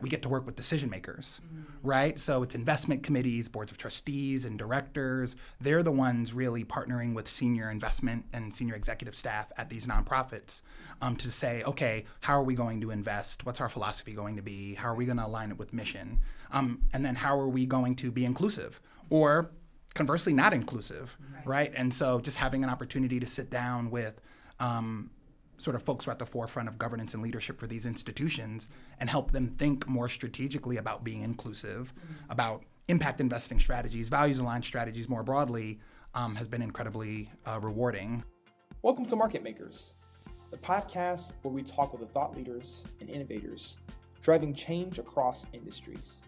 we get to work with decision makers, right? So it's investment committees, boards of trustees, and directors. They're the ones really partnering with senior investment and senior executive staff at these nonprofits to say, okay, how are we going to invest? What's our philosophy going to be? How are we going to align it with mission? And then how are we going to be inclusive? Or conversely, not inclusive, right? And so just having an opportunity to sit down with sort of folks who are at the forefront of governance and leadership for these institutions and help them think more strategically about being inclusive, about impact investing strategies, values-aligned strategies more broadly, has been incredibly rewarding. Welcome to Market Makers, the podcast where we talk with the thought leaders and innovators driving change across industries.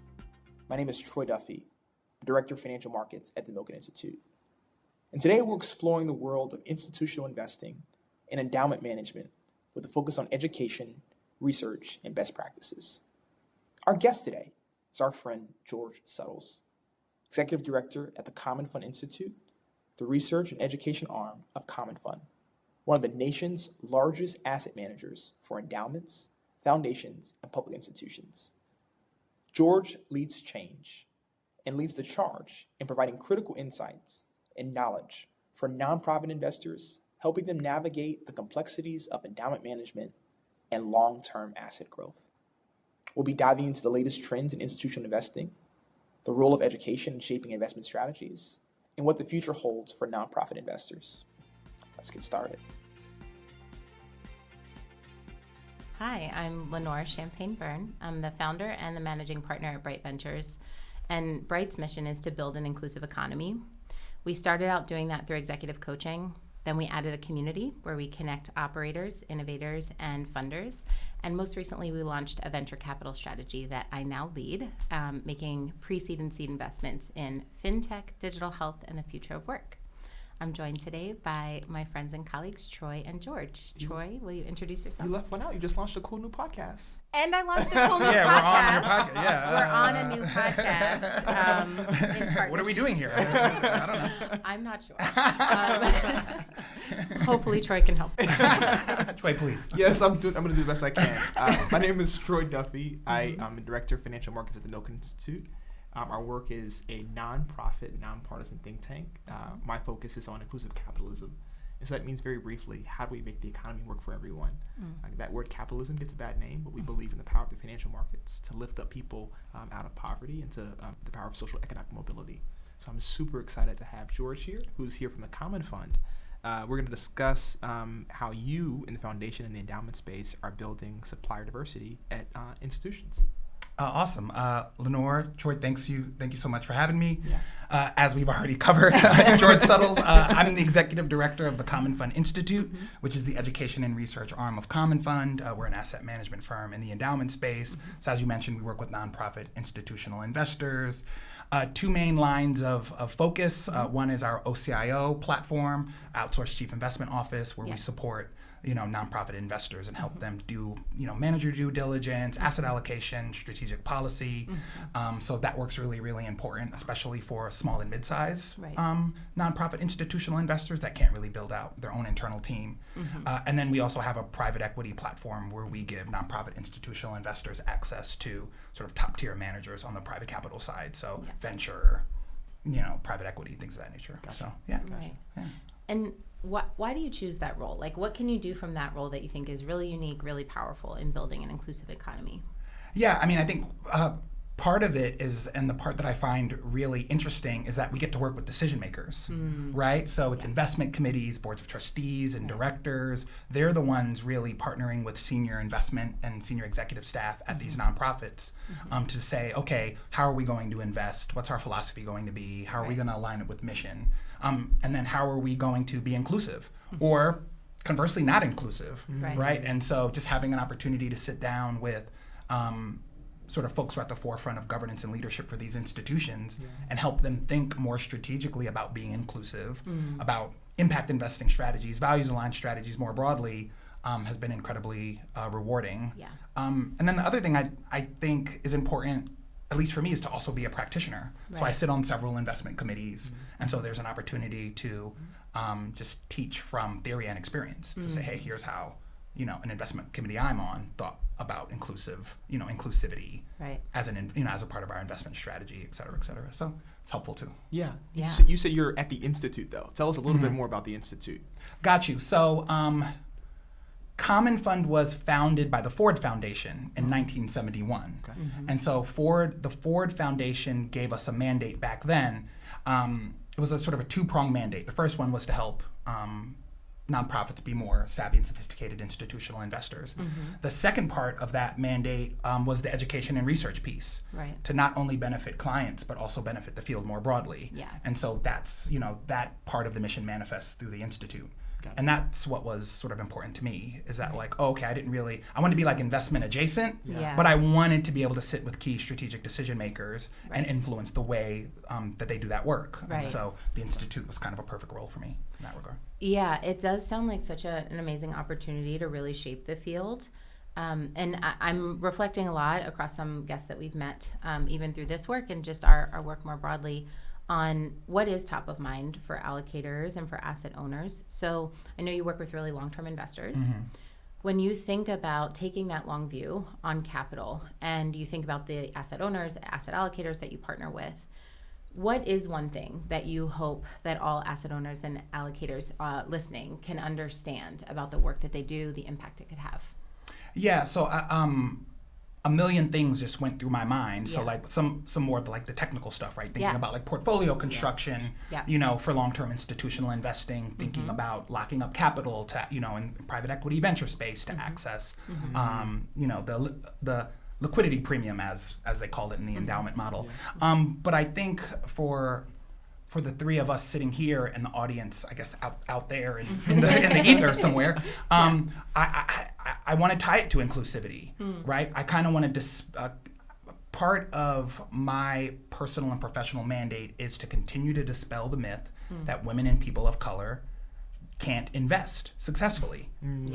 My name is Troy Duffie, Director of Financial Markets at the Milken Institute. And today we're exploring the world of institutional investing and endowment management with a focus on education, research, and best practices. Our guest today is our friend George Suttles, Executive Director at the Common Fund Institute, the research and education arm of Common Fund, one of the nation's largest asset managers for endowments, foundations, and public institutions. George leads change and leads the charge in providing critical insights and knowledge for nonprofit investors, helping them navigate the complexities of endowment management and long-term asset growth. We'll be diving into the latest trends in institutional investing, the role of education in shaping investment strategies, and what the future holds for nonprofit investors. Let's get started. Hi, I'm Lenore Beirne. I'm the founder and the managing partner at Bright Ventures, and Bright's mission is to build an inclusive economy. We started out doing that through executive coaching. Then we added a community where we connect operators, innovators, and funders. And most recently, we launched a venture capital strategy that I now lead, making pre-seed and seed investments in fintech, digital health, and the future of work. I'm joined today by my friends and colleagues, Troy and George. Troy, will you introduce yourself? You left one out. You just launched a cool new podcast. And I launched a cool new podcast. We're on a new podcast. What are we doing here? I don't know. I'm not sure. Hopefully Troy can help. Troy, please. Yes, I'm going to do the best I can. My name is Troy Duffie. I am the Director of Financial Markets at the Milken Institute. Our work is a nonprofit, nonpartisan think tank. My focus is on inclusive capitalism. And so that means, very briefly, how do we make the economy work for everyone? That word capitalism gets a bad name, but we believe in the power of the financial markets to lift up people out of poverty and to the power of social economic mobility. So I'm super excited to have George here, who's here from the Common Fund. We're going to discuss how you in the foundation and the endowment space are building supplier diversity at institutions. Awesome. Lenore, Troy, thank you so much for having me. Yes. As we've already covered, George Suttles, I'm the Executive Director of the Common Fund Institute, which is the education and research arm of Common Fund. We're an asset management firm in the endowment space. So as you mentioned, we work with nonprofit institutional investors. Two main lines of focus. One is our OCIO platform, Outsourced Chief Investment Office, where we support nonprofit investors and help them do, manager due diligence, asset allocation, strategic policy. So that work's really, really important, especially for small and mid-size nonprofit institutional investors that can't really build out their own internal team. And then we also have a private equity platform where we give nonprofit institutional investors access to sort of top-tier managers on the private capital side. So venture, private equity, things of that nature. Gotcha. So, yeah. Right. Yeah. And why do you choose that role? Like, what can you do from that role that you think is really unique, really powerful in building an inclusive economy? Yeah, I think part of it is, and the part that I find really interesting, is that we get to work with decision makers, right? So it's investment committees, boards of trustees, and directors. They're the ones really partnering with senior investment and senior executive staff at these nonprofits to say, okay, how are we going to invest? What's our philosophy going to be? How are we going to align it with mission? And then how are we going to be inclusive? Or conversely, not inclusive, right? And so just having an opportunity to sit down with sort of folks who are at the forefront of governance and leadership for these institutions and help them think more strategically about being inclusive, about impact investing strategies, values-aligned strategies more broadly, has been incredibly rewarding. Yeah. And then the other thing I think is important, at least for me, is to also be a practitioner. Right. So I sit on several investment committees, and so there's an opportunity to just teach from theory and experience to say, hey, here's how an investment committee I'm on thought about inclusivity as as a part of our investment strategy, et cetera, et cetera. So it's helpful too. Yeah. Yeah. You said you're at the Institute, though. Tell us a little bit more about the Institute. Got you. So Common Fund was founded by the Ford Foundation in 1971. Okay. And so the Ford Foundation gave us a mandate back then. It was a sort of a two-pronged mandate. The first one was to help nonprofits be more savvy and sophisticated institutional investors. The second part of that mandate was the education and research piece, to not only benefit clients but also benefit the field more broadly. Yeah. And so that's that part of the mission manifests through the Institute. And that's what was sort of important to me, is that I wanted to be like investment adjacent, but I wanted to be able to sit with key strategic decision makers and influence the way that they do that work. And so the Institute was kind of a perfect role for me in that regard. Yeah, it does sound like such an amazing opportunity to really shape the field. And I'm reflecting a lot across some guests that we've met, even through this work and just our work more broadly, on what is top of mind for allocators and for asset owners. So I know you work with really long-term investors. When you think about taking that long view on capital and you think about the asset owners, asset allocators that you partner with, what is one thing that you hope that all asset owners and allocators listening can understand about the work that they do, the impact it could have? Yeah, so a million things just went through my mind. So some more of the technical stuff, right? Thinking about portfolio construction, for long-term institutional investing, thinking about locking up capital to, in private equity venture space to access, the liquidity premium as they call it in the endowment model. But I think for the three of us sitting here and the audience, I guess out there in the ether somewhere, I want to tie it to inclusivity, right? I kind of want to part of my personal and professional mandate is to continue to dispel the myth that women and people of color can't invest successfully,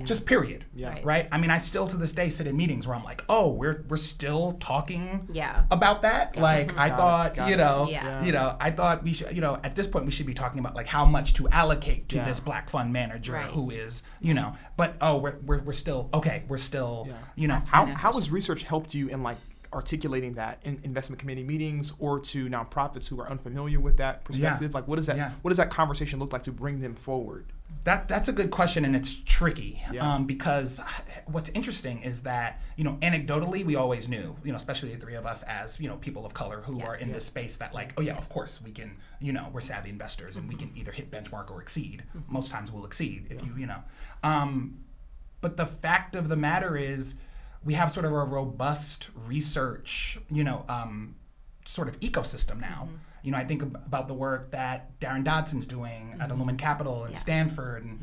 just period. Right? I mean, I still to this day sit in meetings where I'm like, oh, we're still talking about that. I thought, I thought we should, at this point we should be talking about how much to allocate to this black fund manager who is, but we're still How has research helped you in articulating that in investment committee meetings or to nonprofits who are unfamiliar with that perspective? What does that conversation look like to bring them forward? That's a good question, and it's tricky because what's interesting is that anecdotally we always knew, especially the three of us as people of color who are in this space that of course we can, we're savvy investors and we can either hit benchmark or exceed. Most times we'll exceed if but the fact of the matter is we have sort of a robust research sort of ecosystem now. I think about the work that Darren Dodson's doing at Lumen Capital and Stanford, and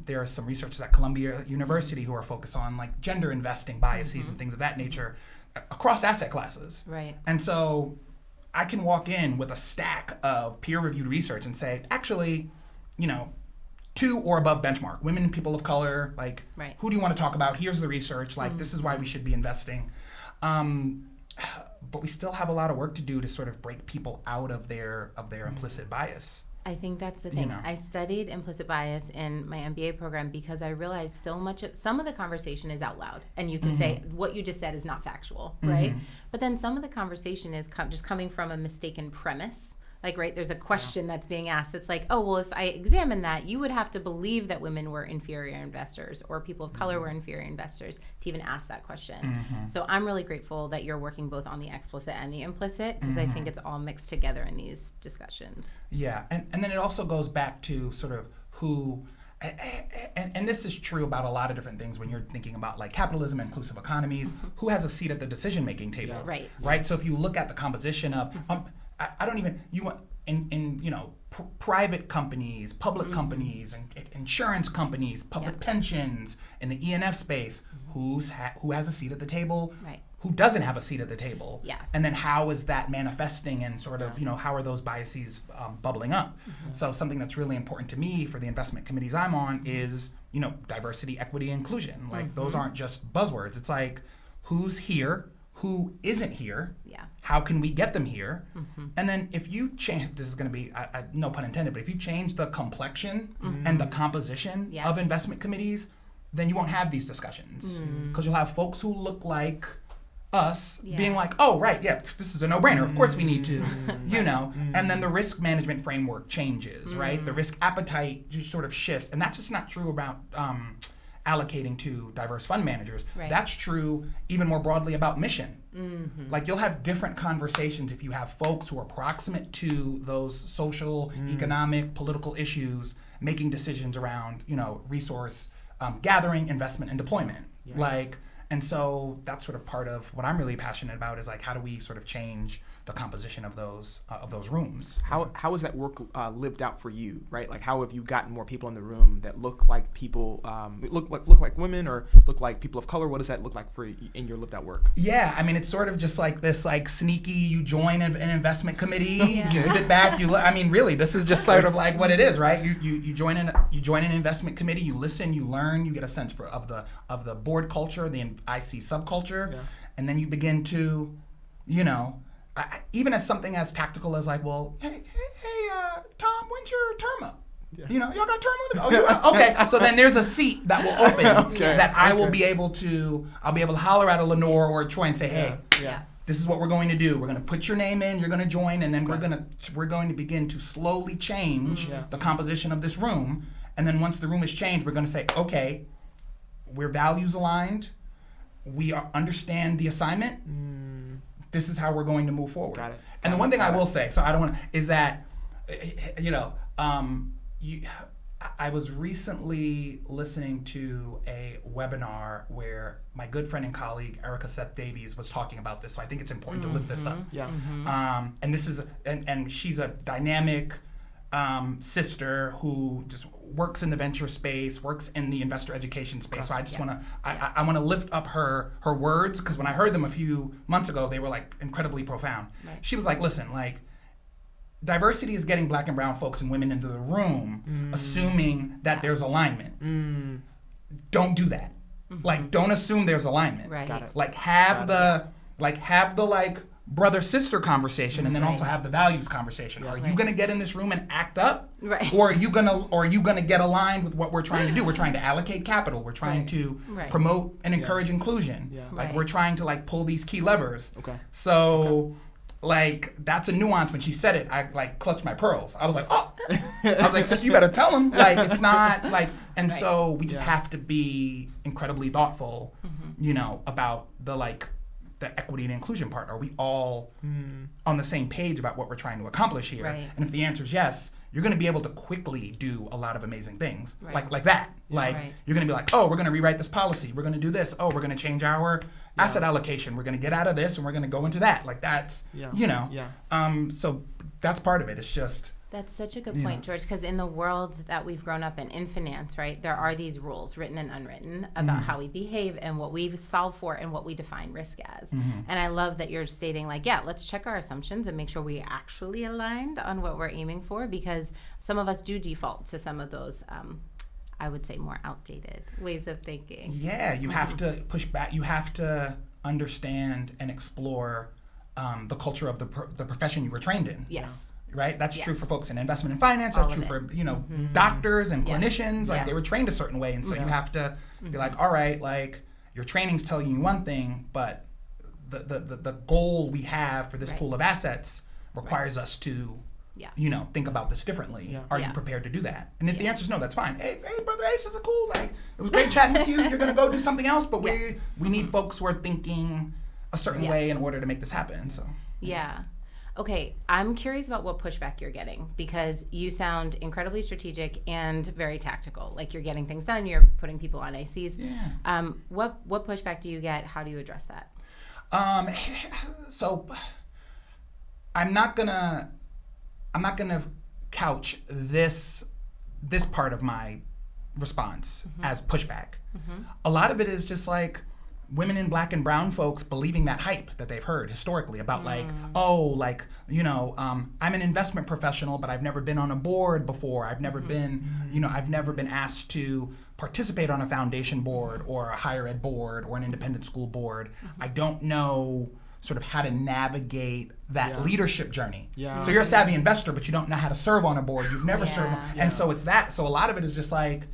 there are some researchers at Columbia University who are focused on gender investing biases and things of that nature across asset classes. Right. And so I can walk in with a stack of peer-reviewed research and say, actually, 2 or above benchmark, women and people of color, who do you want to talk about? Here's the research, this is why we should be investing. But we still have a lot of work to do to sort of break people out of their implicit bias. I think that's the thing. I studied implicit bias in my MBA program because I realized some of the conversation is out loud, and you can say what you just said is not factual, right? But then some of the conversation is just coming from a mistaken premise. There's a question that's being asked that's oh, well, if I examine that, you would have to believe that women were inferior investors or people of color were inferior investors to even ask that question. So I'm really grateful that you're working both on the explicit and the implicit, because I think it's all mixed together in these discussions. Yeah, and then it also goes back to sort of who, and this is true about a lot of different things when you're thinking about capitalism and inclusive economies, who has a seat at the decision-making table, right? So if you look at the composition of, I don't even, you want, in private companies, public companies, and insurance companies, public pensions, in the E&F space, who has a seat at the table, who doesn't have a seat at the table, and then how is that manifesting and sort of, how are those biases bubbling up? So something that's really important to me for the investment committees I'm on is, diversity, equity, inclusion. Those aren't just buzzwords. It's who's here, who isn't here, how can we get them here? And then if you change, this is going to be, no pun intended, but if you change the complexion and the composition of investment committees, then you won't have these discussions. Because you'll have folks who look like us being like, oh, right, yeah, this is a no-brainer. Of course we need to, and then the risk management framework changes, right? The risk appetite just sort of shifts. And that's just not true about allocating to diverse fund managers. Right. That's true even more broadly about mission. Like you'll have different conversations if you have folks who are proximate to those social, economic, political issues, making decisions around, resource gathering, investment, and deployment. And so that's sort of part of what I'm really passionate about is like, how do we sort of change the composition of those rooms? How has that work lived out for you, right? Like, how have you gotten more people in the room that look like people, look like women or look like people of color? What does that look like for in your lived out work? Yeah, I mean, it's sort of just like this, like sneaky. You join an investment committee, you sit back, really, this is just sort of like what it is, right? You join an investment committee, you listen, you learn, you get a sense of the board culture, the IC subculture, and then you begin to, even as something as tactical as like, well, hey, Tom, when's your term up? Yeah. Y'all got term limits? Okay, so then there's a seat that will open I'll be able to holler at a Lenore or a Troy and say, hey, this is what we're going to do. We're going to put your name in, you're going to join, and then we're going to begin to slowly change the composition of this room. And then once the room is changed, we're going to say, okay, we're values aligned. We understand the assignment. This is how we're going to move forward. Got it. And the one thing I will say, so I don't want to, is that, I was recently listening to a webinar where my good friend and colleague Erica Seth Davies was talking about this. So I think it's important to lift this up. Yeah. And this is, and she's a dynamic sister who just works in the venture space, works in the investor education space. So I just want to, I want to lift up her words, because when I heard them a few months ago, they were like incredibly profound. Right. She was like, listen, like, diversity is getting black and brown folks and women into the room, assuming that there's alignment. Don't do that. Like, don't assume there's alignment. Right. Got it. Like, have the brother-sister conversation, and then also have the values conversation. Are you going to get in this room and act up? Right. Or are you gonna get aligned with what we're trying to do? We're trying to allocate capital. We're trying to promote and encourage inclusion. Yeah. Like, we're trying to like pull these key levers. Okay. So like, that's a nuance. When she said it, I like clutched my pearls. I was like, oh. I was like, sister, you better tell them. Like, it's not like, and so we just have to be incredibly thoughtful, about the equity and inclusion part. Are we all on the same page about what we're trying to accomplish here? Right. And if the answer is yes, you're going to be able to quickly do a lot of amazing things like that. Like, you're going to be like, oh, we're going to rewrite this policy. We're going to do this. Oh, we're going to change our asset allocation. We're going to get out of this and we're going to go into that. Like, that's, so that's part of it. It's just. That's such a good point, George, because in the world that we've grown up in finance, right, there are these rules, written and unwritten, about how we behave and what we solve for and what we define risk as. And I love that you're stating, like, let's check our assumptions and make sure we actually aligned on what we're aiming for, because some of us do default to some of those, I would say, more outdated ways of thinking. Yeah, you have to push back. You have to understand and explore the culture of the profession you were trained in. Yes. Right? That's true for folks in investment and finance. That's true for, doctors and clinicians. Like, they were trained a certain way. And so you have to be like, all right, like, your training's telling you one thing, but the goal we have for this pool of assets requires us to, think about this differently. Yeah. Are you prepared to do that? And if the answer is no, that's fine. Hey, brother Ace, this is cool. Like, it was great chatting with you. You're going to go do something else. But we need folks who are thinking a certain way in order to make this happen. So. Yeah. Okay, I'm curious about what pushback you're getting, because you sound incredibly strategic and very tactical. Like, you're getting things done, you're putting people on ICs. Yeah. What pushback do you get? How do you address that? So I'm not gonna couch this part of my response as pushback. A lot of it is just like women and black and brown folks believing that hype that they've heard historically about like, I'm an investment professional, but I've never been on a board before. I've never been, I've never been asked to participate on a foundation board or a higher ed board or an independent school board. I don't know sort of how to navigate that leadership journey. Yeah. So you're a savvy investor, but you don't know how to serve on a board. You've never served. And so it's that. So a lot of it is just like,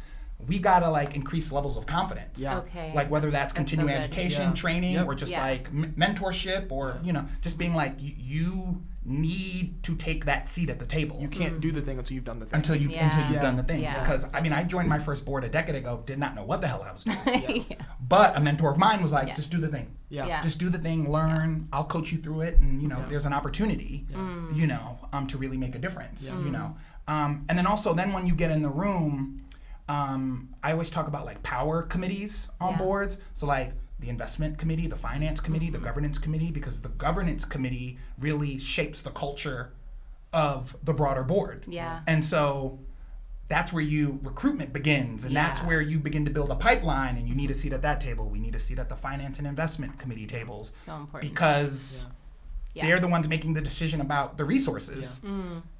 we gotta like increase levels of confidence. Yeah. Okay. Like whether that's continuing so good. education, training, or just Yeah. like mentorship, or just being like you need to take that seat at the table. You can't do the thing until you've done the thing. Until you've done the thing. Yeah. Because I mean, I joined my first board a decade ago, did not know what the hell I was doing. Yeah. But a mentor of mine was like, just do the thing. Yeah. Yeah. Just do the thing, learn, I'll coach you through it, and there's an opportunity, to really make a difference, and then also when you get in the room, I always talk about like power committees on boards. So like the investment committee, the finance committee, the governance committee, because the governance committee really shapes the culture of the broader board. Yeah. And so that's where recruitment begins, and that's where you begin to build a pipeline, and you need a seat at that table. We need a seat at the finance and investment committee tables. So important. Because they're the ones making the decision about the resources,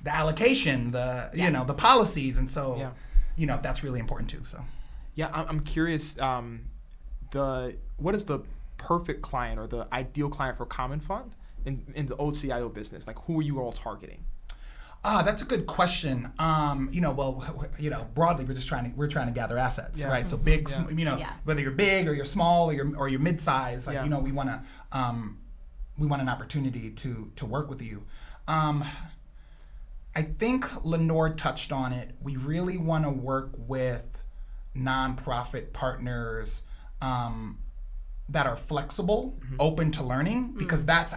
the allocation, the policies, and so that's really important too. So I'm curious. What is the perfect client or the ideal client for Common Fund in the old CIO business? Like, who are you all targeting? That's a good question. Broadly, we're trying to gather assets, right? So big, whether you're big or you're small or you're mid-size, we want an opportunity to work with you. I think Lenore touched on it. We really want to work with nonprofit partners that are flexible, open to learning, because that's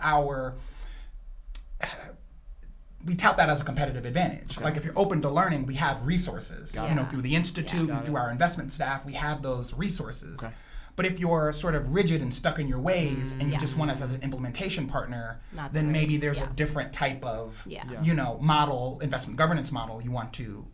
we tout that as a competitive advantage. Okay. Like if you're open to learning, we have resources. Through the institute, and through our investment staff, we have those resources. Okay. But if you're sort of rigid and stuck in your ways, and you just want us as an implementation partner, then maybe there's a different type of model, investment governance model you want to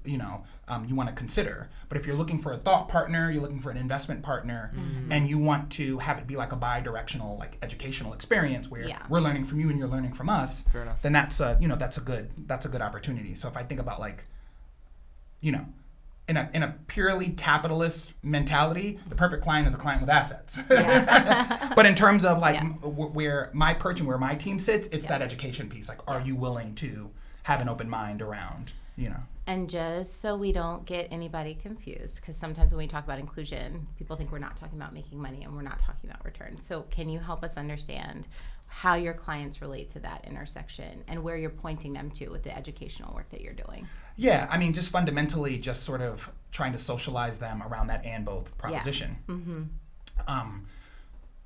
consider. But if you're looking for a thought partner, you're looking for an investment partner, and you want to have it be like a bi-directional, like educational experience where we're learning from you and you're learning from us, then that's a good opportunity. So if I think about like, in a purely capitalist mentality, the perfect client is a client with assets. But in terms of like where my perch and where my team sits, it's that education piece. Like, are you willing to have an open mind around, And just so we don't get anybody confused, because sometimes when we talk about inclusion, people think we're not talking about making money and we're not talking about return. So can you help us understand how your clients relate to that intersection and where you're pointing them to with the educational work that you're doing? Yeah, I mean, just fundamentally just sort of trying to socialize them around that and both proposition.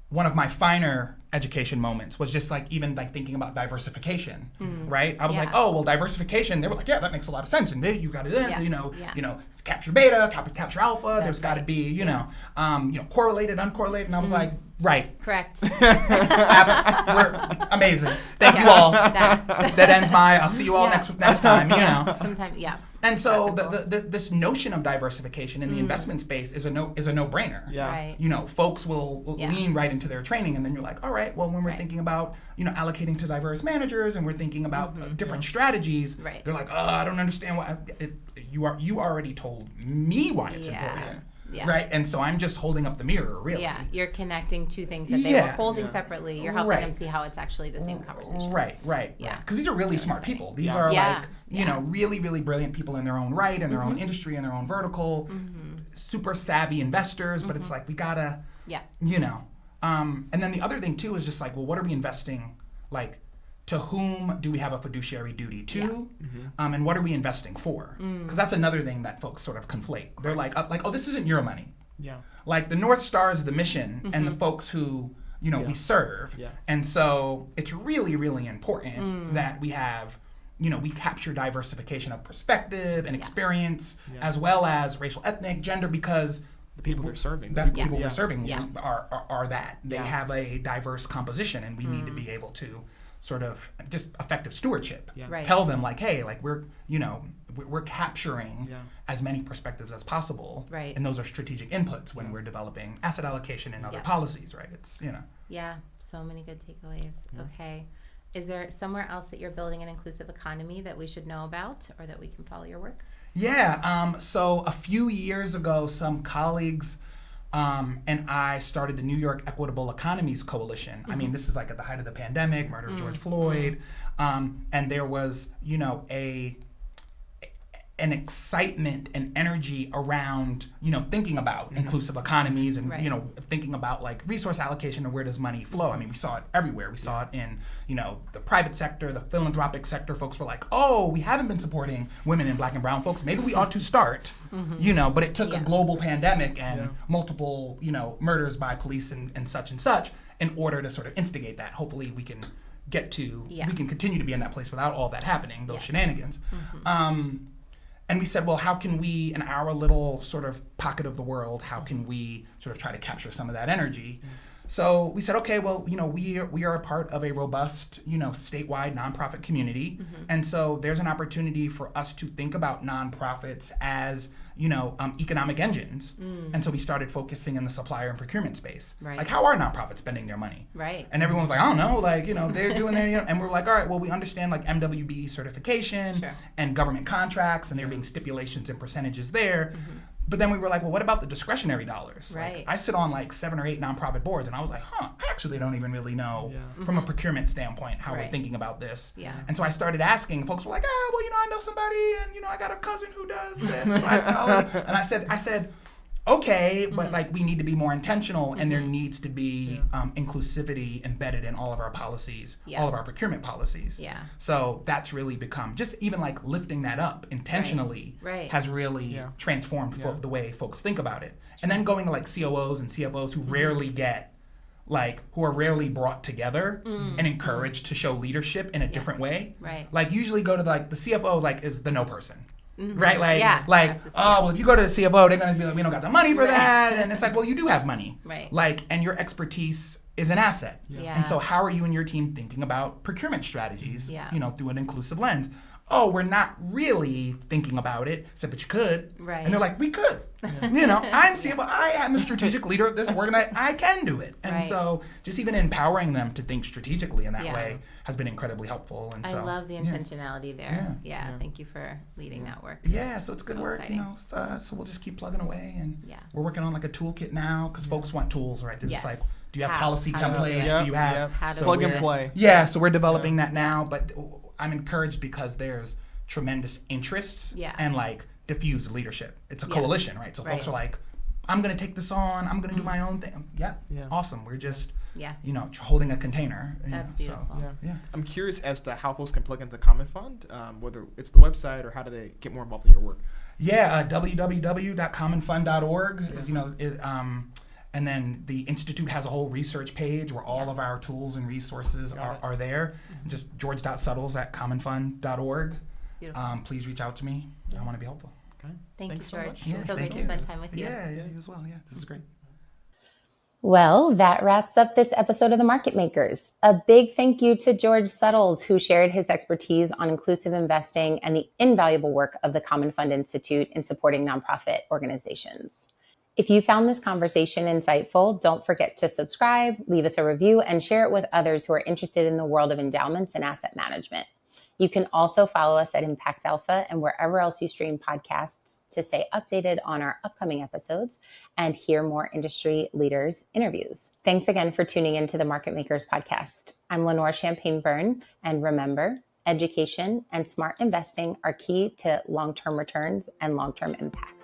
One of my finer education moments was just like even like thinking about diversification, right? I was like, oh, well, diversification. They were like, yeah, that makes a lot of sense. And you got it in, capture beta, capture alpha. There's got to be, correlated, uncorrelated. And I was like, right. Correct. We're amazing. Thank you all. That ends I'll see you all next time, Sometime, And so this notion of diversification in the investment space is a no-brainer. Yeah. Right. Folks will lean right into their training, and then you're like, all right, well, when we're thinking about, allocating to diverse managers, and we're thinking about different strategies, they're like, oh, I don't understand why. You already told me why it's important. Yeah. Right? And so I'm just holding up the mirror, really. Yeah, you're connecting two things that they were holding separately. You're helping them see how it's actually the same conversation. Right. Yeah. Because these are really smart people. These are like, really, really brilliant people in their own right, in their own industry, in their own vertical, super savvy investors, but it's like, we gotta, and then the other thing too is just like, well, what are we investing, like, to whom do we have a fiduciary duty to, and what are we investing for? Because that's another thing that folks sort of conflate. They're like, oh, this isn't your money. Yeah. Like the North Star is the mission and the folks who we serve, and so it's really, really important that we have, we capture diversification of perspective and experience, as well as racial, ethnic, gender, because the people we're serving, we're serving are that they have a diverse composition, and we need to be able to sort of just effective stewardship. Tell them like, hey, like we're capturing as many perspectives as possible, and those are strategic inputs when we're developing asset allocation and other policies, right? It's Yeah, so many good takeaways. Okay, is there somewhere else that you're building an inclusive economy that we should know about, or that we can follow your work? Yeah, so a few years ago, some colleagues and I started the New York Equitable Economies Coalition. I mean, this is like at the height of the pandemic, murder of George Floyd, and there was, an an excitement and energy around, thinking about inclusive economies and, thinking about like resource allocation and where does money flow. I mean, we saw it everywhere. We saw it in, the private sector, the philanthropic sector. Folks were like, oh, we haven't been supporting women and Black and brown folks. Maybe we ought to start, but it took a global pandemic and multiple, murders by police and such in order to sort of instigate that. Hopefully we can get to, we can continue to be in that place without all that happening, those shenanigans. And we said, well, how can we, in our little sort of pocket of the world, how can we sort of try to capture some of that energy? So we said, okay, well, we are a part of a robust, statewide nonprofit community. And so there's an opportunity for us to think about nonprofits as, economic engines. And so we started focusing in the supplier and procurement space. Right. Like, how are nonprofits spending their money? Right. And everyone was like, I don't know, like, they're doing their, and we're like, all right, well, we understand like MWBE certification and government contracts, and there being stipulations and percentages there. But then we were like, well, what about the discretionary dollars? Right. Like, I sit on like 7 or 8 nonprofit boards, and I was like, I actually don't even really know from a procurement standpoint how we're thinking about this. And so I started asking. Folks were like, well, I know somebody, and I got a cousin who does this. And so I followed, and I said, okay, but like we need to be more intentional, and there needs to be inclusivity embedded in all of our policies, all of our procurement policies. So that's really become, just even like lifting that up intentionally has really transformed the way folks think about it. And then going to like COOs and CFOs who rarely get, who are rarely brought together and encouraged to show leadership in a different way. Like usually go to like the CFO is the no person. Right? Well, if you go to the CFO, they're going to be like, we don't got the money for that. And it's like, well, you do have money. And your expertise is an asset. And so how are you and your team thinking about procurement strategies, through an inclusive lens? Oh, we're not really thinking about it. I said, but you could. And they're like, we could. I'm CFO. I am a strategic leader of this organization. I can do it. And so just even empowering them to think strategically in that way has been incredibly helpful. And so I love the intentionality there. Thank you for leading that work. So it's good work, so we'll just keep plugging away. And we're working on like a toolkit now because folks want tools, right? They're just like, do you have policy templates? Do you have plug and play? So we're developing that now, but I'm encouraged because there's tremendous interest and like diffused leadership. It's a coalition, right? So folks are like, I'm going to take this on. I'm going to do my own thing. Awesome. We're just, holding a container. That's beautiful. I'm curious as to how folks can plug into Common Fund, whether it's the website or how do they get more involved in your work? www.commonfund.org. And then the Institute has a whole research page where all of our tools and resources are there. Just george.suttles@commonfund.org. Please reach out to me. I want to be helpful. Okay. Thank you, George. So it's so great to spend time with you. Yeah, you as well. Yeah, this is great. Well, that wraps up this episode of The Market Makers. A big thank you to George Suttles, who shared his expertise on inclusive investing and the invaluable work of the Common Fund Institute in supporting nonprofit organizations. If you found this conversation insightful, don't forget to subscribe, leave us a review, and share it with others who are interested in the world of endowments and asset management. You can also follow us at ImpactAlpha and wherever else you stream podcasts to stay updated on our upcoming episodes and hear more industry leaders' interviews. Thanks again for tuning into the Market Makers podcast. I'm Lenore Champagne-Beirne, and remember, education and smart investing are key to long-term returns and long-term impact.